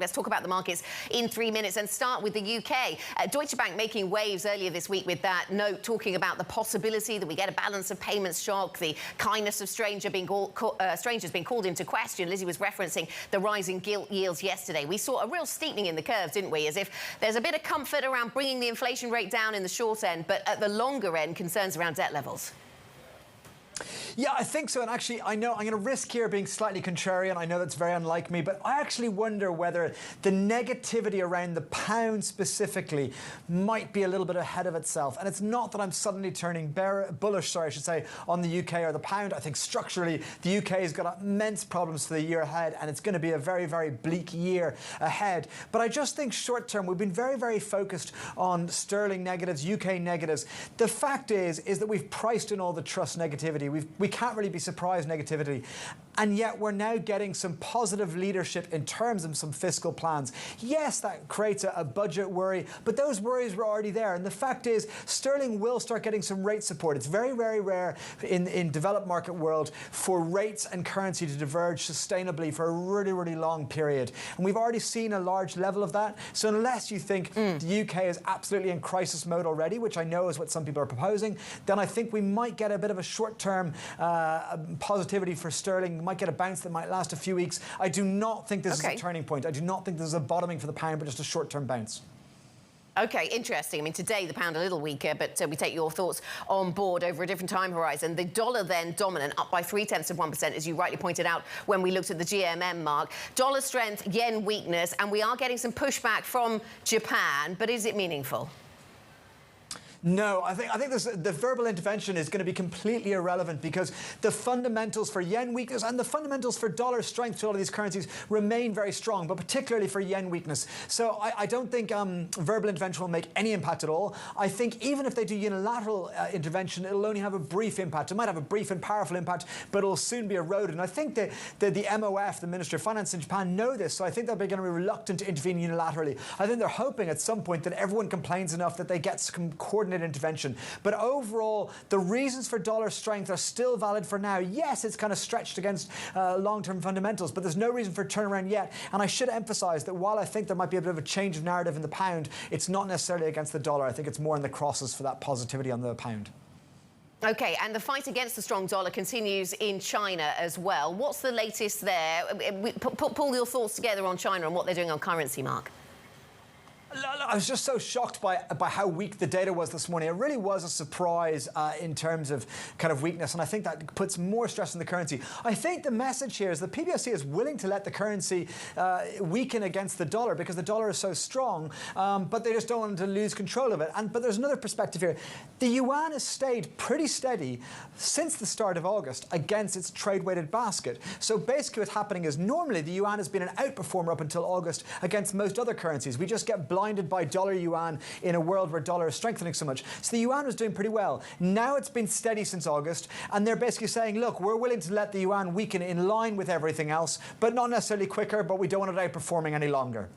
Let's talk about the markets in 3 minutes and start with the UK. Deutsche Bank making waves earlier this week with that note talking about the possibility that we get a balance of payments shock, the kindness of strangers being called into question. Lizzie was referencing the rising gilt yields yesterday. We saw a real steepening in the curves, didn't we? As if there's a bit of comfort around bringing the inflation rate down in the short end, but at the longer end, concerns around debt levels. Yeah, I think so. And actually, I know I'm going to risk here being slightly contrarian. I know that's very unlike me, but I actually wonder whether the negativity around the pound specifically might be a little bit ahead of itself. And it's not that I'm suddenly turning bullish, I should say, on the UK or the pound. I think structurally, the UK has got immense problems for the year ahead, and it's going to be a very, very bleak year ahead. But I just think short term, we've been very, very focused on sterling negatives, UK negatives. The fact is that we've priced in all the trust negativity. We can't really be surprised negativity. And yet we're now getting some positive leadership in terms of some fiscal plans. Yes, that creates a budget worry, but those worries were already there. And the fact is, sterling will start getting some rate support. It's very, very rare in developed market world for rates and currency to diverge sustainably for a really, really long period. And we've already seen a large level of that. So unless you think the UK is absolutely in crisis mode already, which I know is what some people are proposing, then I think we might get a bit of a short-term positivity for sterling. Might get a bounce that might last a few weeks. I do not think this is a turning point. I do not think this is a bottoming for the pound, but just a short-term bounce. OK, interesting. I mean, today the pound a little weaker, but we take your thoughts on board over a different time horizon. The dollar then dominant, up by 0.3%, as you rightly pointed out when we looked at the GMM mark. Dollar strength, yen weakness, and we are getting some pushback from Japan, but is it meaningful? No, I think the verbal intervention is going to be completely irrelevant because the fundamentals for yen weakness and the fundamentals for dollar strength to all of these currencies remain very strong, but particularly for yen weakness. So I don't think verbal intervention will make any impact at all. I think even if they do unilateral intervention, it'll only have a brief impact. It might have a brief and powerful impact, but it'll soon be eroded. And I think that the MOF, the Ministry of Finance in Japan, know this. So I think they're going to be reluctant to intervene unilaterally. I think they're hoping at some point that everyone complains enough that they get some coordinated intervention. But overall, the reasons for dollar strength are still valid for now. Yes, it's kind of stretched against long-term fundamentals, but there's no reason for a turnaround yet. And I should emphasize that while I think there might be a bit of a change of narrative in the pound, it's not necessarily against the dollar. I think it's more in the crosses for that positivity on the pound. OK, and the fight against the strong dollar continues in China as well. What's the latest there? Pull your thoughts together on China and what they're doing on currency, Mark. I was just so shocked by how weak the data was this morning. It really was a surprise in terms of kind of weakness, and I think that puts more stress on the currency. I think the message here is the PBOC is willing to let the currency weaken against the dollar because the dollar is so strong, but they just don't want to lose control of it. But there's another perspective here. The yuan has stayed pretty steady since the start of August against its trade-weighted basket. So basically what's happening is normally the yuan has been an outperformer up until August against most other currencies. We just get blinded by dollar yuan in a world where dollar is strengthening so much. So the yuan was doing pretty well. Now it's been steady since August, and they're basically saying, look, we're willing to let the yuan weaken in line with everything else, but not necessarily quicker, but we don't want it outperforming any longer.